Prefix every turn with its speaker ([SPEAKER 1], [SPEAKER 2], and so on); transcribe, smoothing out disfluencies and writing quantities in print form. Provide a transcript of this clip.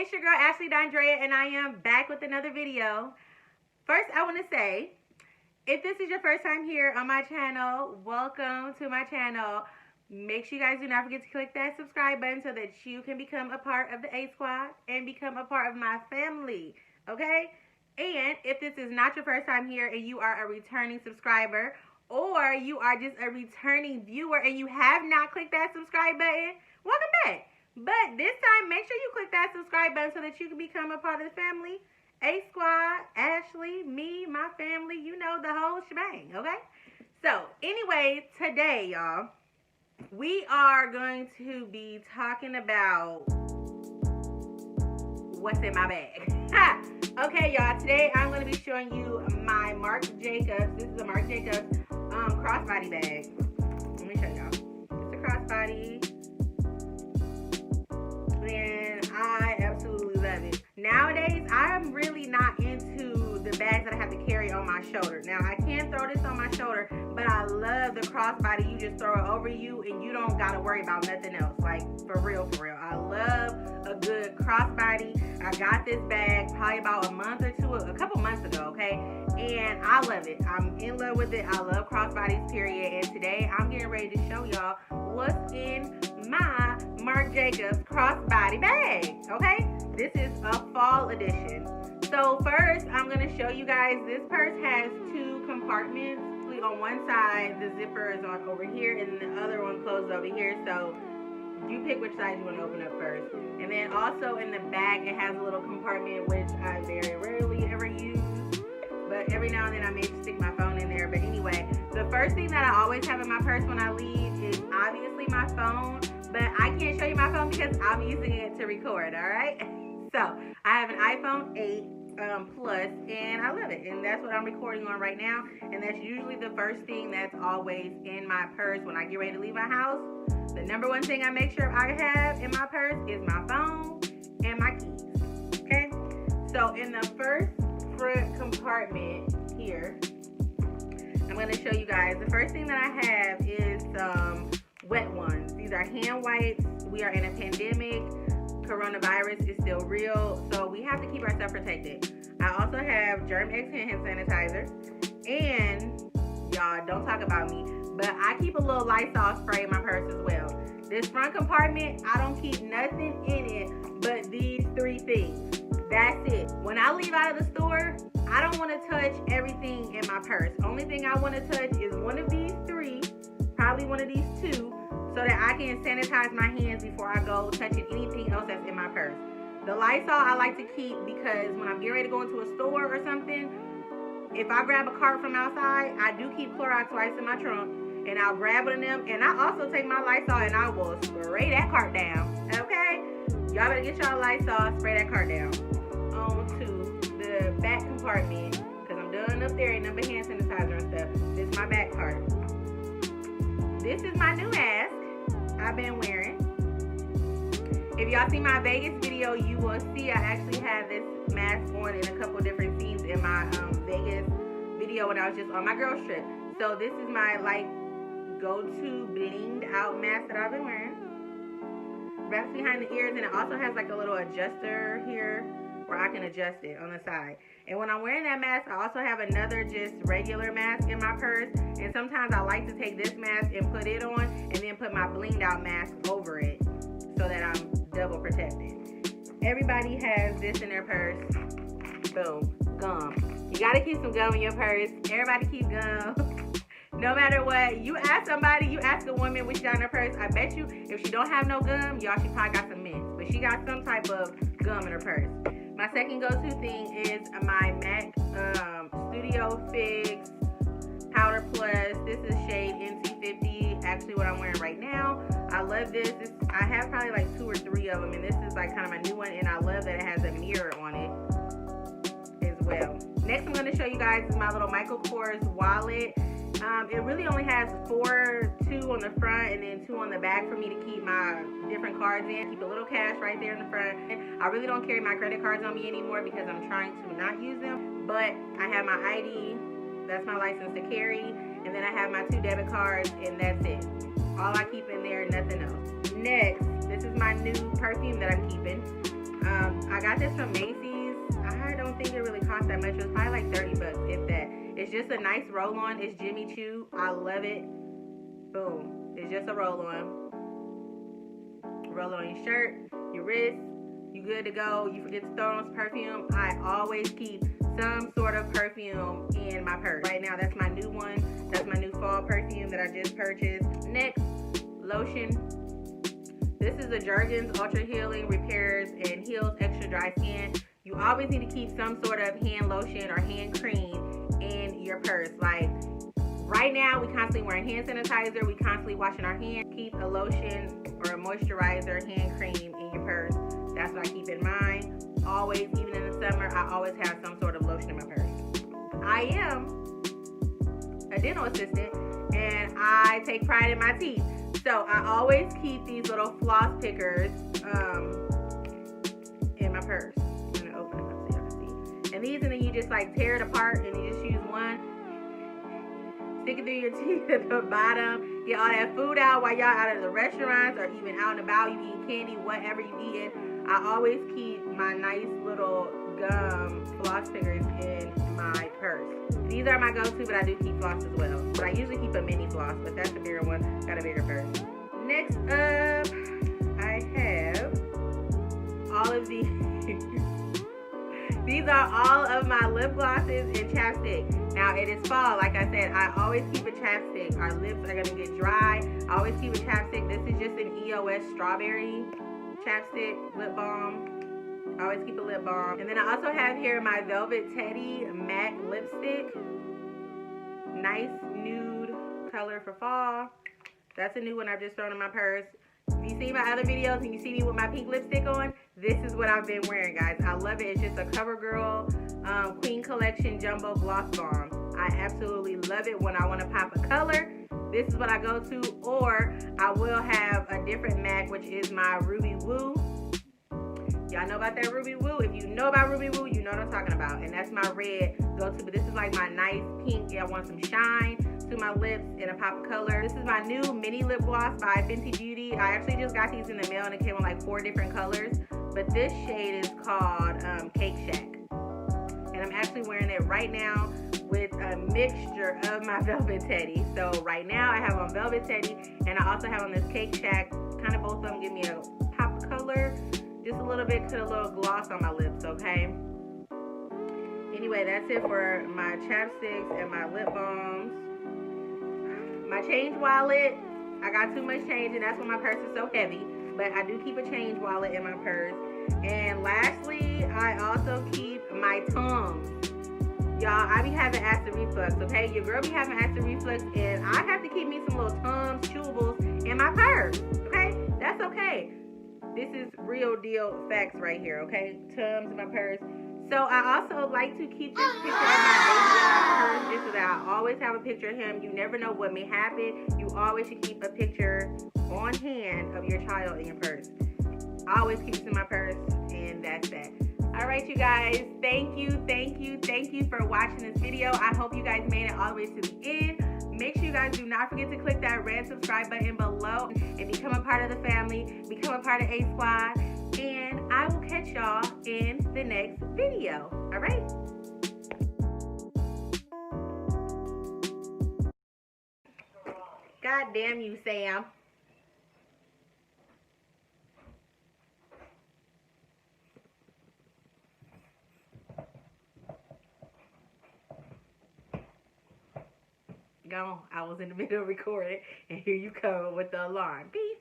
[SPEAKER 1] it's your girl Ashley DonDrea, and I am back with another video. First, I want to say, if this is your first time here on my channel, welcome to my channel. Make sure you guys do not forget to click that subscribe button so that you can become a part of the A Squad and become a part of my family, okay? And if this is not your first time here and you are a returning subscriber, or you are just a returning viewer and you have not clicked that subscribe button, welcome back. But this time, make sure you click that subscribe button so that you can become a part of the family. A Squad, Ashley, me, my family, you know, the whole shebang, okay? So, anyway, today, y'all, we are going to be talking about what's in my bag. Okay, y'all, today I'm going to be showing you my Marc Jacobs. This is a Marc Jacobs crossbody bag. Let me show y'all. It's a crossbody. And I absolutely love it. Nowadays, I'm really not into the bags that I have to carry on my shoulder. Now, I can throw this on my shoulder, but I love the crossbody. You just throw it over you and you don't got to worry about nothing else. Like, for real, for real. I love a good crossbody. I got this bag probably about a couple months ago, okay? And I love it. I'm in love with it. I love crossbodies, period. And today, I'm getting ready to show y'all what's in my Marc Jacobs crossbody bag, okay? This is a fall edition. So first, I'm going to show you guys, this purse has two compartments. On one side, the zipper is on over here, and the other one closes over here. So you pick which side you want to open up first. And then also in the back, it has a little compartment, which I very rarely ever use. But every now and then I may stick my phone in there. But anyway, the first thing that I always have in my purse when I leave is obviously my phone. But I can't show you my phone because I'm using it to record, all right? So I have an iPhone 8 Plus, and I love it. And that's what I'm recording on right now. And that's usually the first thing that's always in my purse when I get ready to leave my house. The number one thing I make sure I have in my purse is my phone and my keys, okay? So in the first front compartment here, I'm going to show you guys. The first thing that I have is some wet ones. These are hand wipes. We are in a pandemic. Coronavirus is still real, so we have to keep ourselves protected. I also have Germ-X hand sanitizer, and y'all, don't talk about me, but I keep a little Lysol spray in my purse as well. This front compartment, I don't keep nothing in it but these three things. That's it. When I leave out of the store, I don't want to touch everything in my purse. Only thing I want to touch is one of these three, probably one of these two, so that I can sanitize my hands before I go touching anything else that's in my purse. The Lysol I like to keep because when I'm getting ready to go into a store or something, if I grab a cart from outside, I do keep Clorox wipes in my trunk, and I'll grab one of them, and I also take my Lysol and I will spray that cart down, okay? Y'all better get y'all Lysol, spray that cart down. On to the back compartment, because I'm done up there, ain't number hand sanitizer and stuff. This is my back part. This is my new mask I've been wearing. If y'all see my Vegas video, you will see I actually had this mask on in a couple different scenes in my Vegas video when I was just on my girls trip. So this is my like go-to blinged out mask that I've been wearing. Wraps behind the ears, and it also has like a little adjuster here where I can adjust it on the side. And when I'm wearing that mask, I also have another just regular mask in my purse. And sometimes I like to take this mask and put it on and then put my blinged out mask over it so that I'm double protected. Everybody has this in their purse. Boom. Gum. You gotta keep some gum in your purse. Everybody keep gum. No matter what, you ask somebody, you ask a woman what she got in her purse, I bet you if she don't have no gum, y'all, she probably got some mints. But she got some type of gum in her purse. My second go-to thing is my MAC Studio Fix Powder Plus. This is shade NC50, actually what I'm wearing right now. I love this. I have probably like 2 or 3 of them, and this is like kind of my new one, and I love that it has a mirror on it as well. Next, I'm going to show you guys is my little Michael Kors wallet. It really only has 2 on the front and then 2 on the back for me to keep my different cards in. Keep a little cash right there in the front. I really don't carry my credit cards on me anymore because I'm trying to not use them. But I have my ID, that's my license to carry, and then I have my 2 debit cards, and that's it. All I keep in there, nothing else. Next, this is my new perfume that I'm keeping. I got this from Macy's. I don't think it really cost that much. It was probably like 30 bucks, if that. It's just a nice roll-on. It's Jimmy Choo. I love it. Boom. It's just a roll-on. Roll on your shirt, your wrist. You good to go. You forget to throw on some perfume. I always keep some sort of perfume in my purse. Right now, that's my new one. That's my new fall perfume that I just purchased. Next, lotion. This is the Jergens Ultra Healing Repairs and Heals Extra Dry Skin. You always need to keep some sort of hand lotion or hand cream in your purse. Like right now, we constantly wearing hand sanitizer. We constantly washing our hands. Keep a lotion or a moisturizer hand cream in your purse. That's what I keep in mind. Always, even in the summer, I always have some sort of lotion in my purse. I am a dental assistant and I take pride in my teeth. So I always keep these little floss pickers in my purse. I'm gonna open them up so y'all can see. And these, and then you just like tear it apart and you just use one. Stick it through your teeth at the bottom. Get all that food out while y'all out of the restaurants or even out and about. You eat candy, whatever you eating. I always keep my nice little gum floss pickers in my purse. These are my go-to, but I do keep floss as well. But I usually keep a mini floss, but that's a bigger one. Got a bigger purse. Next up, I have all of these. These are all of my lip glosses and chapstick. Now it is fall, like I said, I always keep a chapstick. Our lips are gonna get dry. I always keep a chapstick. This is just an EOS strawberry chapstick lip balm. I always keep a lip balm. And then I also have here my Velvet Teddy matte lipstick. Nice nude color for fall. That's a new one I've just thrown in my purse. If you see my other videos and you see me with my pink lipstick on, this is what I've been wearing, guys. I love it. It's just a CoverGirl Queen Collection Jumbo Gloss Balm. I absolutely love it when I want to pop a color. This is what I go to, or I will have a different MAC, which is my Ruby Woo. Y'all know about that Ruby Woo? If you know about Ruby Woo, you know what I'm talking about. And that's my red go-to, but this is like my nice pink. I want some shine to my lips and a pop of color. This is my new mini lip gloss by Fenty Beauty. I actually just got these in the mail and it came in like 4 different colors. But this shade is called Cake Shack. And I'm actually wearing it right now with a mixture of my Velvet Teddy. So right now I have on Velvet Teddy and I also have on this Cake Shack. Kind of both of them give me a pop of color. Just a little bit, put a little gloss on my lips, okay? Anyway, that's it for my chapsticks and my lip balms. My change wallet, I got too much change and that's why my purse is so heavy. But I do keep a change wallet in my purse. And lastly, I also keep my Tums. Y'all, I be having acid reflux, okay? Your girl be having acid reflux and I have to keep me some little Tums, chewables in my purse, okay? That's okay. This is real deal facts right here, okay? Tums in my purse. So I also like to keep this picture of my baby in my purse just so that I always have a picture of him. You never know what may happen. You always should keep a picture on hand of your child in your purse. I always keep this in my purse, and that's that. All right, you guys. Thank you for watching this video. I hope you guys made it all the way to the end. Make sure you guys do not forget to click that red subscribe button below and become a part of the family, become a part of A Squad, and I will catch y'all in the next video. All right? God damn you, Sam. Gone. I was in the middle of recording, and here you come with the alarm. Beep.